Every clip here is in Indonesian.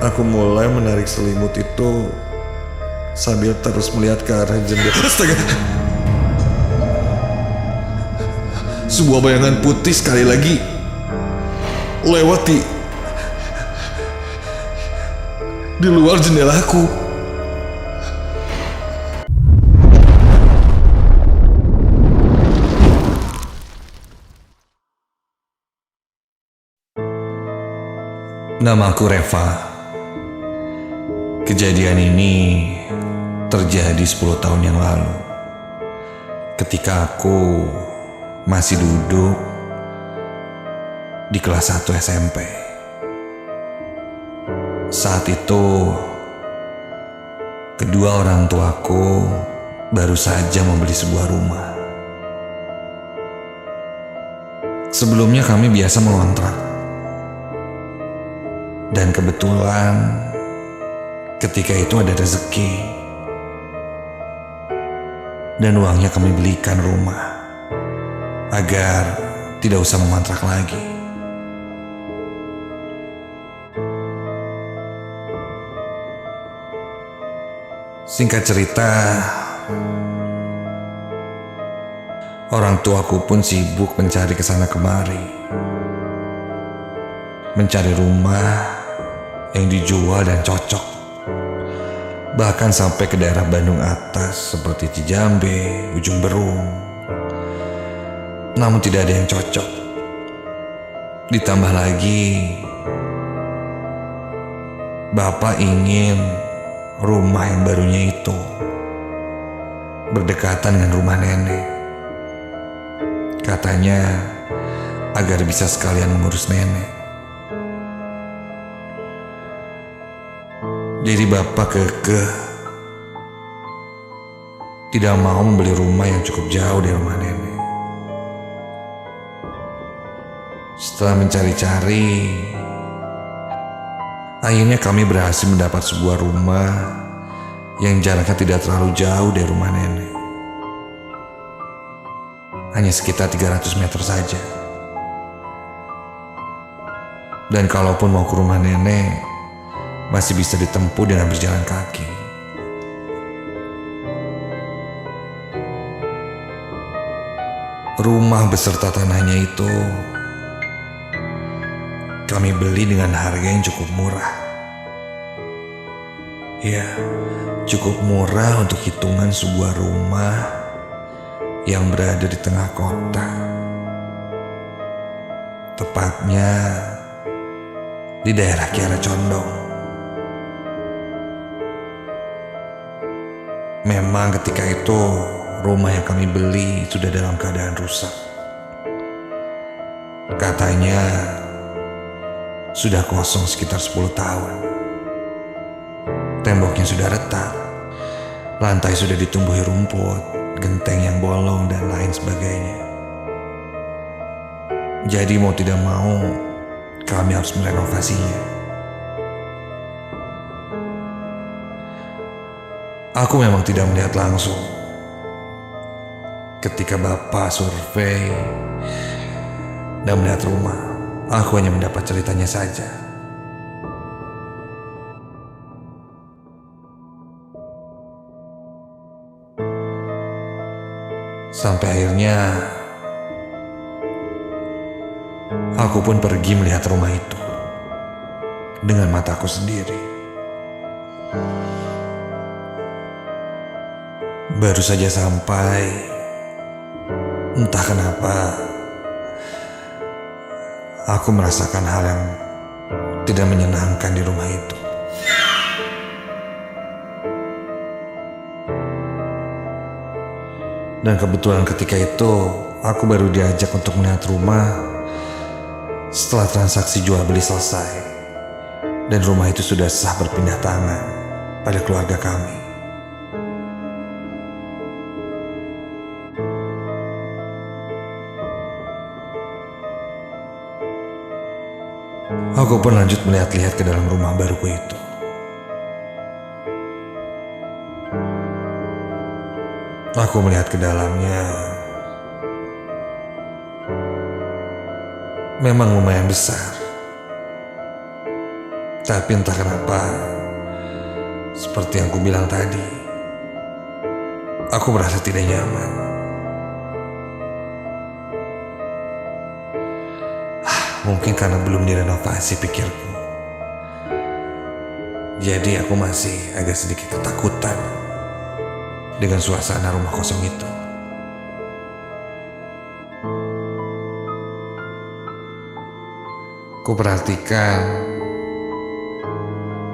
Aku mulai menarik selimut itu sambil terus melihat ke arah jendela. Astaga! Sebuah bayangan putih sekali lagi lewat di luar jendelaku. Namaku Reva. Kejadian ini terjadi 10 tahun yang lalu, ketika aku masih duduk di kelas 1 SMP. Saat itu, kedua orang tuaku baru saja membeli sebuah rumah. Sebelumnya kami biasa mengontrak. Dan kebetulan ketika itu ada rezeki dan uangnya kami belikan rumah agar tidak usah mengontrak lagi. Singkat cerita, orang tuaku pun sibuk mencari kesana kemari, mencari rumah yang dijual dan cocok, bahkan sampai ke daerah Bandung atas seperti Cijambe, Ujung Berung. Namun tidak ada yang cocok. Ditambah lagi, Bapak ingin rumah yang barunya itu berdekatan dengan rumah nenek. Katanya agar bisa sekalian mengurus nenek. Jadi Bapak kekeh tidak mau membeli rumah yang cukup jauh dari rumah nenek. Setelah mencari-cari, akhirnya kami berhasil mendapat sebuah rumah yang jaraknya tidak terlalu jauh dari rumah nenek. Hanya sekitar 300 meter saja. Dan kalaupun mau ke rumah nenek, masih bisa ditempuh dengan berjalan kaki. Rumah beserta tanahnya itu kami beli dengan harga yang cukup murah. Ya, cukup murah untuk hitungan sebuah rumah yang berada di tengah kota. Tepatnya di daerah Kiara Condong. Memang ketika itu rumah yang kami beli sudah dalam keadaan rusak. Katanya sudah kosong sekitar 10 tahun. Temboknya sudah retak, lantai sudah ditumbuhi rumput, genteng yang bolong dan lain sebagainya. Jadi mau tidak mau kami harus merenovasinya. Aku memang tidak melihat langsung ketika Bapak survei dan melihat rumah. Aku hanya mendapat ceritanya saja. Sampai akhirnya aku pun pergi melihat rumah itu dengan mataku sendiri. Baru saja sampai, entah kenapa aku merasakan hal yang tidak menyenangkan di rumah itu. Dan kebetulan ketika itu aku baru diajak untuk melihat rumah setelah transaksi jual beli selesai, dan rumah itu sudah sah berpindah tangan pada keluarga kami. Aku pun lanjut melihat-lihat ke dalam rumah baruku itu. Aku melihat ke dalamnya. Memang lumayan besar. Tapi entah kenapa, seperti yang ku bilang tadi, aku merasa tidak nyaman. Mungkin karena belum direnovasi pikirku. Jadi aku masih agak sedikit ketakutan dengan suasana rumah kosong itu. Ku perhatikan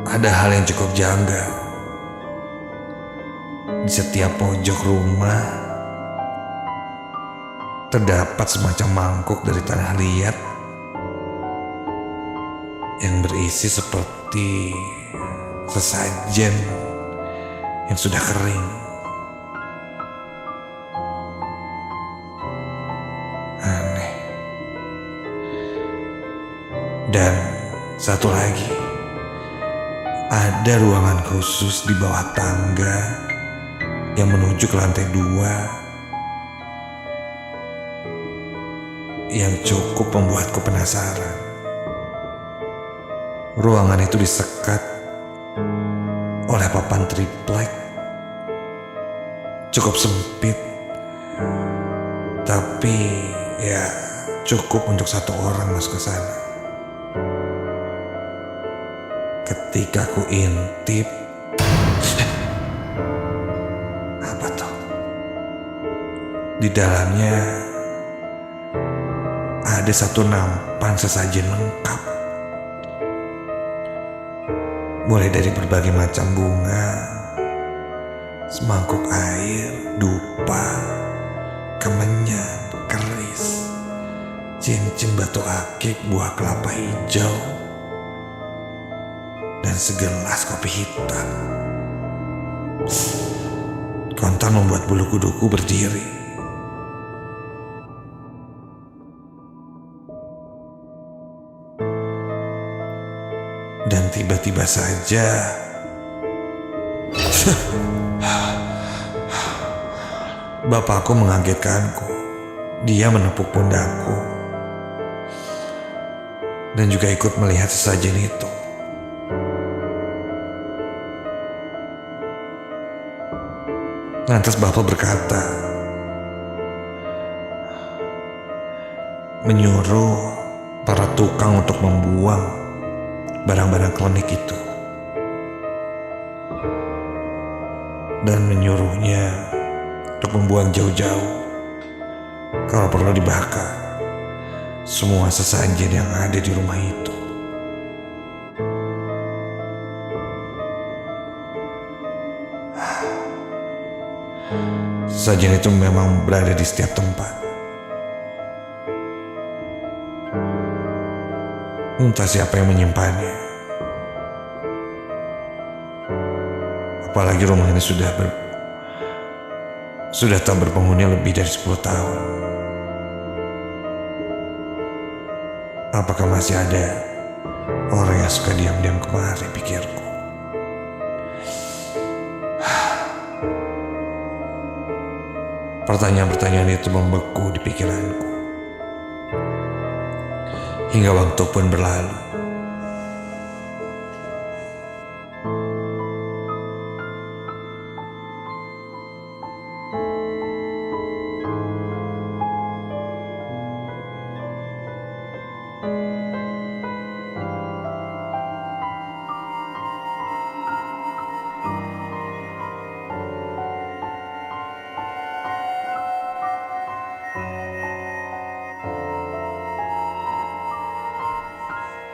ada hal yang cukup janggal. Di setiap pojok rumah terdapat semacam mangkuk dari tanah liat yang berisi seperti sesajen yang sudah kering. Aneh. Dan satu lagi, ada ruangan khusus di bawah tangga yang menuju ke lantai 2 yang cukup membuatku penasaran. Ruangan itu disekat oleh papan triplek, cukup sempit, tapi ya cukup untuk satu orang masuk ke sana. Ketika ku intip, apa tuh? Di dalamnya ada satu nampan sesajen lengkap. Mulai dari berbagai macam bunga, semangkuk air, dupa, kemenyan, keris, cincin batu akik, buah kelapa hijau, dan segelas kopi hitam. Kontan membuat bulu kuduku berdiri. Dan tiba-tiba saja bapakku mengagetkanku. Dia menepuk pundakku dan juga ikut melihat sesajen itu. Lantas bapak berkata, menyuruh para tukang untuk membuang barang-barang klinik itu, dan menyuruhnya untuk membuang jauh-jauh. Kalau perlu dibakar semua sesajen yang ada di rumah itu. Sesajen itu memang berada di setiap tempat. Entah siapa yang menyimpannya. Apalagi rumah ini sudah tak berpenghuni lebih dari 10 tahun. Apakah masih ada orang yang suka diam-diam kemari, pikirku. Pertanyaan-pertanyaan itu membeku di pikiranku. Hingga waktu pun berlalu.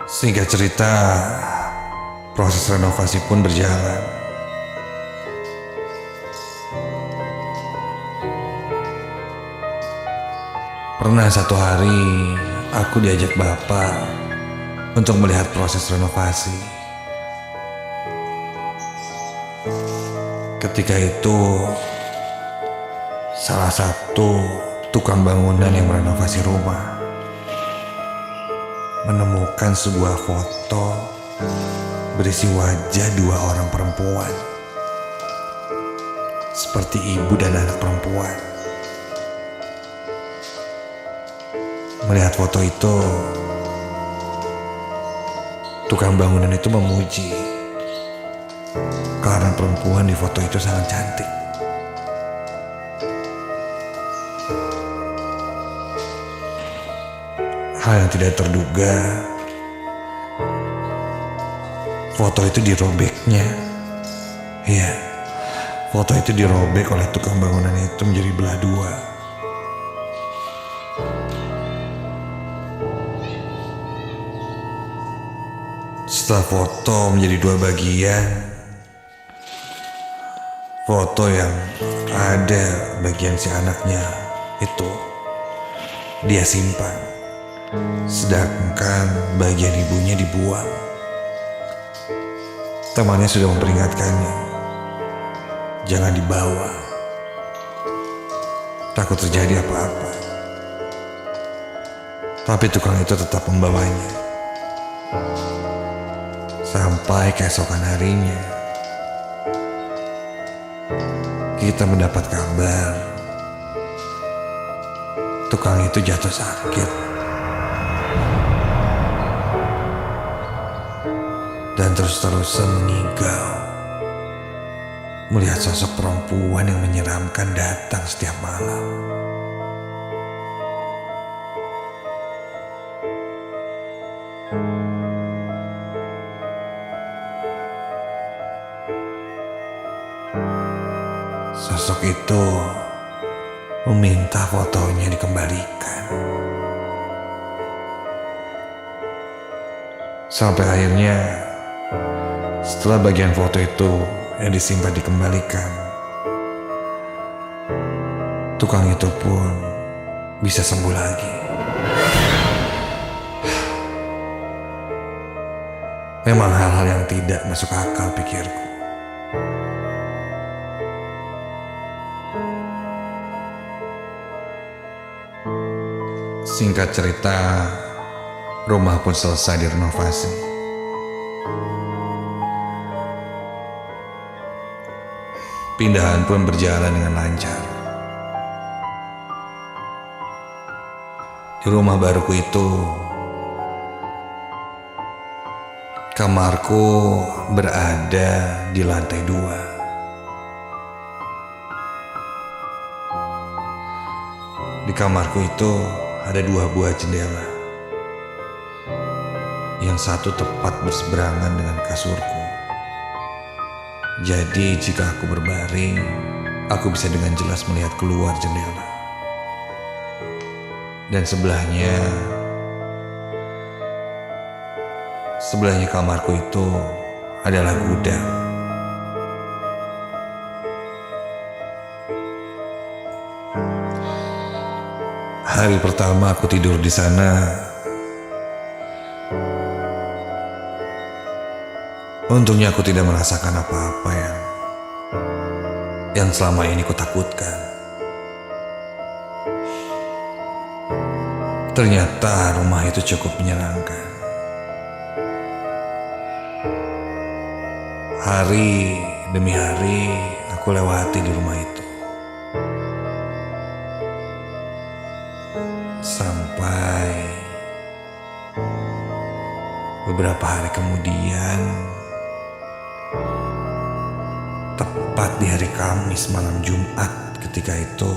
Singkat cerita, proses renovasi pun berjalan. Pernah satu hari aku diajak bapak untuk melihat proses renovasi. Ketika itu, salah satu tukang bangunan yang merenovasi rumah menemukan sebuah foto berisi wajah 2 orang perempuan, seperti ibu dan anak perempuan. Melihat foto itu, Tukang bangunan itu memuji karena perempuan di foto itu sangat cantik. Hal yang tidak terduga, foto itu dirobeknya. Iya, foto itu dirobek oleh tukang bangunan itu menjadi belah dua. Setelah foto menjadi dua bagian, foto yang ada bagian si anaknya itu dia simpan, sedangkan bagian ibunya dibuang. Temannya sudah memperingatkannya, jangan dibawa, takut terjadi apa-apa. Tapi tukang itu tetap membawanya. Sampai keesokan harinya, kita mendapat kabar tukang itu jatuh sakit dan terus-terusan meninggal. Melihat sosok perempuan yang menyeramkan datang setiap malam. Sosok itu meminta fotonya dikembalikan. Sampai akhirnya setelah bagian foto itu yang disimpan dikembalikan, tukang itu pun bisa sembuh lagi. Memang hal-hal yang tidak masuk akal pikirku. Singkat cerita, rumah pun selesai direnovasi. Pindahan pun berjalan dengan lancar. Di rumah baruku itu, kamarku berada di lantai 2. Di kamarku itu ada 2 buah jendela. Yang satu tepat berseberangan dengan kasurku. Jadi jika aku berbaring, aku bisa dengan jelas melihat keluar jendela. Dan sebelahnya kamarku itu adalah gudang. Hari pertama aku tidur di sana, untungnya aku tidak merasakan apa-apa yang selama ini kutakutkan. Ternyata rumah itu cukup menyenangkan. Hari demi hari aku lewati di rumah itu. Sampai beberapa hari kemudian, tepat di hari Kamis malam Jumat ketika itu,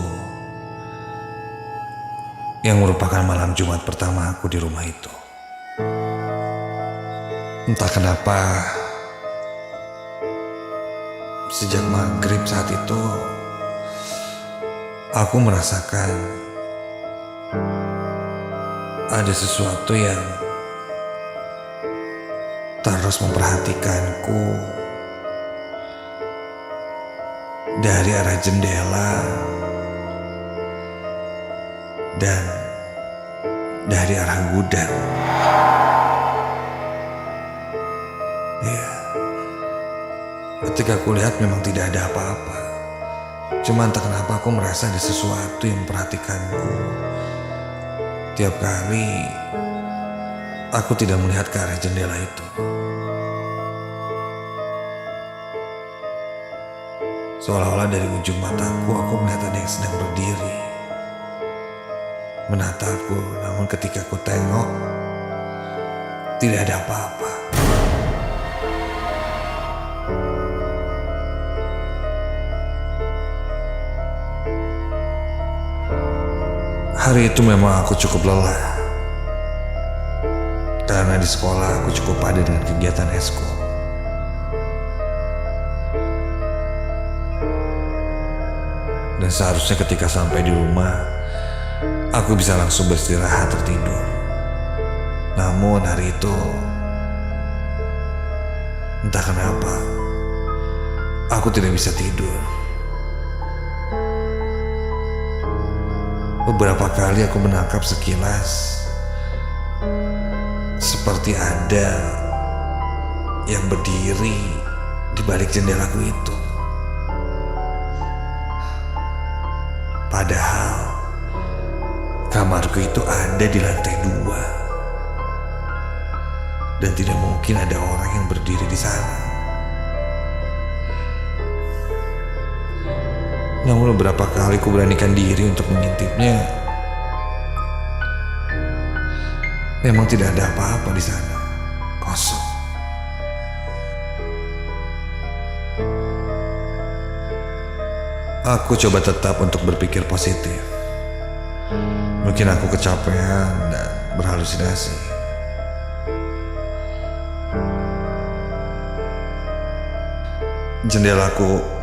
yang merupakan malam Jumat pertama aku di rumah itu. Entah kenapa, sejak maghrib saat itu, aku merasakan ada sesuatu yang terus memperhatikanku dari arah jendela dan dari arah gudang. Ya, ketika aku lihat memang tidak ada apa-apa. Cuma entah kenapa aku merasa ada sesuatu yang memperhatikanku. Tiap kali aku tidak melihat ke arah jendela itu. Seolah-olah dari ujung mataku aku melihat ada yang sedang berdiri menatapku, namun ketika aku tengok tidak ada apa-apa. Hari itu memang aku cukup lelah, karena di sekolah aku cukup padat dengan kegiatan eskul. Dan seharusnya ketika sampai di rumah, aku bisa langsung beristirahat tertidur. Namun hari itu, entah kenapa, aku tidak bisa tidur. Beberapa kali aku menangkap sekilas, seperti ada yang berdiri di balik jendelaku itu. Padahal kamarku itu ada di lantai 2 dan tidak mungkin ada orang yang berdiri di sana. Namun beberapa kali ku beranikan diri untuk mengintipnya. Memang tidak ada apa-apa di sana, kosong. Aku coba tetap untuk berpikir positif. Mungkin aku kecapean dan berhalusinasi. Jendelaku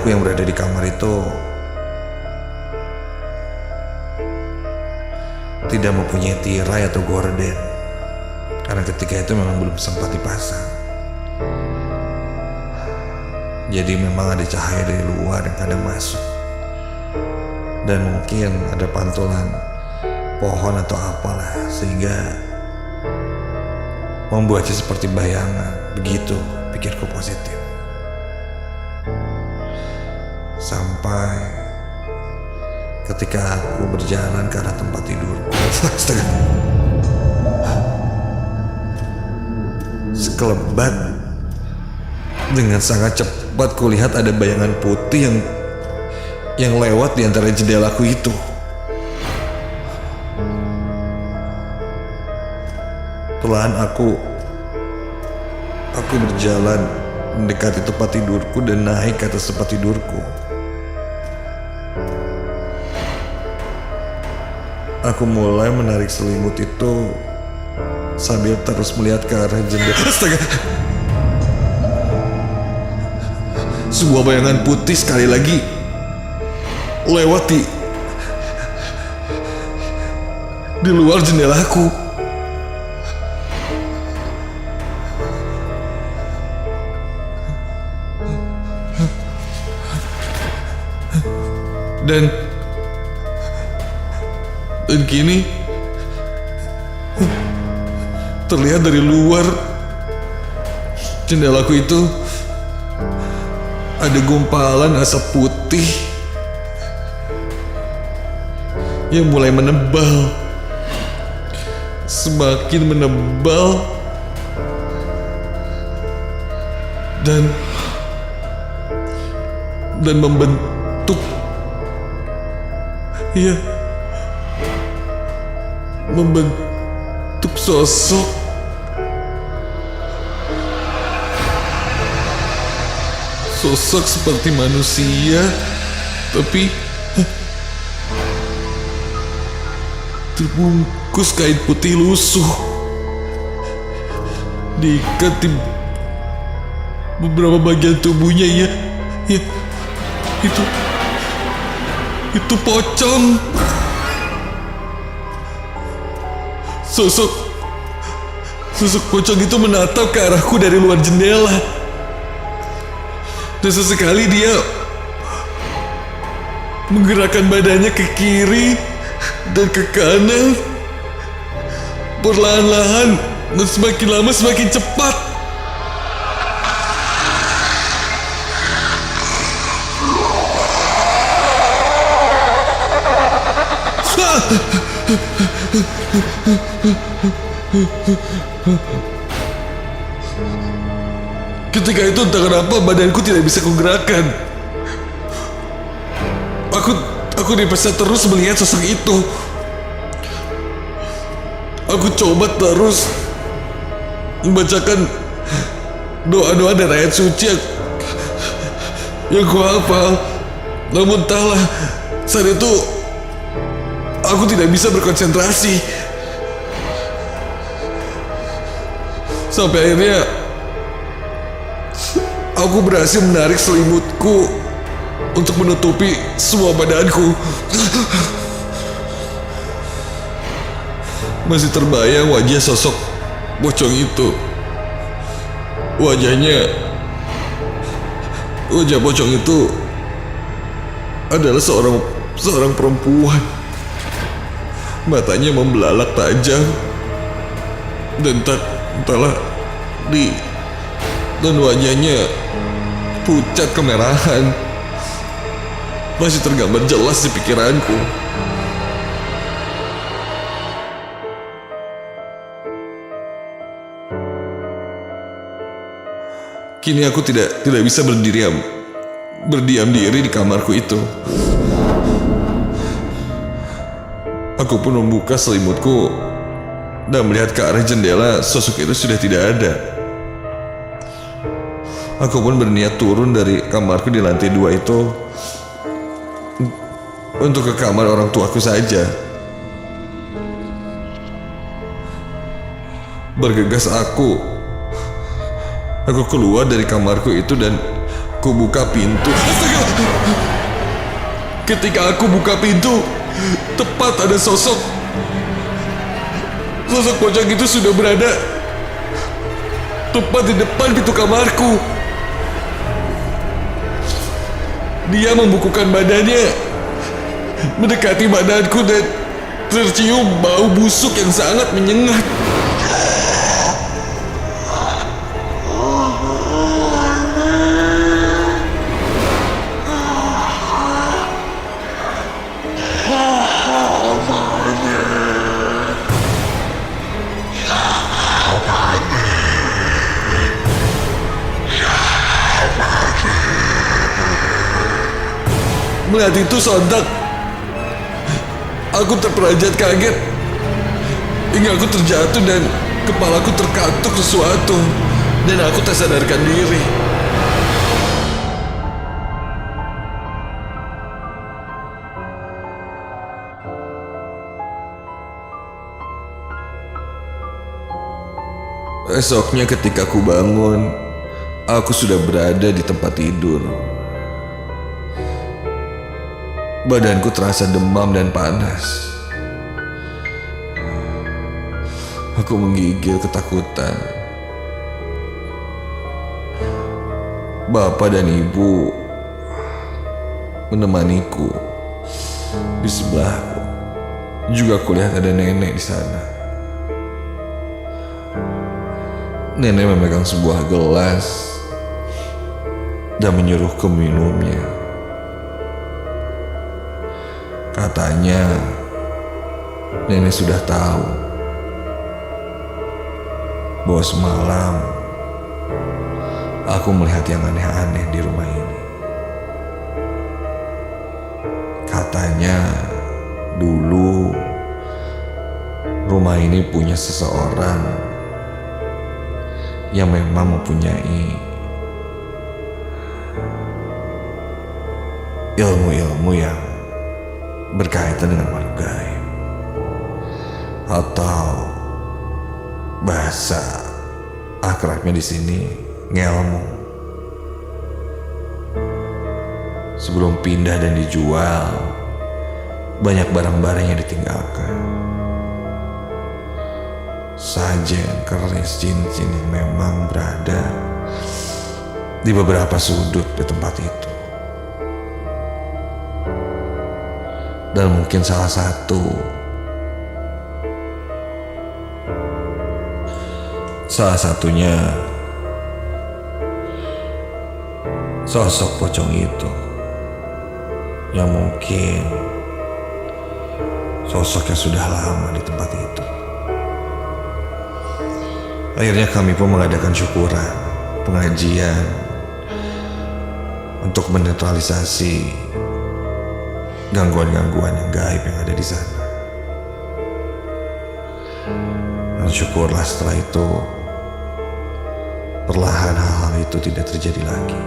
yang berada di kamar itu tidak mempunyai tirai atau gorden, karena ketika itu memang belum sempat dipasang. Jadi memang ada cahaya dari luar yang kadang masuk, dan mungkin ada pantulan pohon atau apalah, sehingga membuatnya seperti bayangan. Begitu pikirku positif. Sampai ketika aku berjalan ke arah tempat tidurku. Astaga. Sekelebat, dengan sangat cepat kulihat ada bayangan putih yang lewat di antara jendelaku itu. Perlahan aku berjalan mendekati tempat tidurku dan naik ke atas tempat tidurku. Aku mulai menarik selimut itu sambil terus melihat ke arah jendela. Astaga! Sebuah bayangan putih sekali lagi lewat di luar jendelaku. Dan kini terlihat dari luar jendelaku itu ada gumpalan asap putih yang mulai menebal, semakin menebal, dan membentuk, ya, membentuk sosok seperti manusia, tapi terbungkus kain putih lusuh, diikat di beberapa bagian tubuhnya. Ya, itu pocong. Sosok pocong itu menatap ke arahku dari luar jendela. Dan sesekali dia menggerakkan badannya ke kiri dan ke kanan, perlahan-lahan, dan semakin lama semakin cepat. Ketika itu entah kenapa badanku tidak bisa kugerakkan. Aku dipaksa terus melihat sosok itu. Aku coba terus membacakan doa-doa dan ayat suci yang ku hafal. Namun entahlah, saat itu Aku tidak bisa berkonsentrasi. Sampai akhirnya aku berhasil menarik selimutku untuk menutupi semua badanku. Masih terbayang wajah sosok pocong itu. Wajah pocong itu adalah seorang perempuan. Matanya membelalak tajam dan dan wajahnya pucat kemerahan. Masih tergambar jelas di pikiranku. Kini aku tidak bisa berdiam diri di kamarku itu. Aku pun membuka selimutku dan melihat ke arah jendela. Sosok itu sudah tidak ada. Aku pun berniat turun dari kamarku di lantai 2 itu untuk ke kamar orang tuaku saja. Bergegas aku keluar dari kamarku itu dan ku buka pintu. Ketika aku buka pintu, tepat ada sosok pocong itu sudah berada tepat di depan pintu kamarku. Dia membukukan badannya mendekati badanku dan tercium bau busuk yang sangat menyengat. Melihat itu sontak aku terperanjat kaget hingga aku terjatuh dan kepalaku terkatuk sesuatu dan aku tak sadarkan diri. Esoknya ketika aku bangun, aku sudah berada di tempat tidur. Badanku terasa demam dan panas. Aku menggigil ketakutan. Bapak dan ibu menemaniku. Di sebelahku juga kulihat ada nenek di sana. Nenek memegang sebuah gelas dan menyuruhku meminumnya. Katanya nenek sudah tahu bahwa semalam aku melihat yang aneh-aneh di rumah ini. Katanya dulu rumah ini punya seseorang yang memang mempunyai ilmu-ilmu yang berkaitan dengan makhluk gaib, atau bahasa akrabnya di sini ngelmu. Sebelum pindah dan dijual, banyak barang-barang yang ditinggalkan. Sajen, keris, cincin yang memang berada di beberapa sudut di tempat itu. Dan mungkin salah satunya sosok pocong itu, yang mungkin sosok yang sudah lama di tempat itu. Akhirnya kami pun mengadakan syukuran, pengajian untuk menetralisasi gangguan-gangguan yang gaib yang ada di sana. Dan syukurlah setelah itu perlahan hal-hal itu tidak terjadi lagi.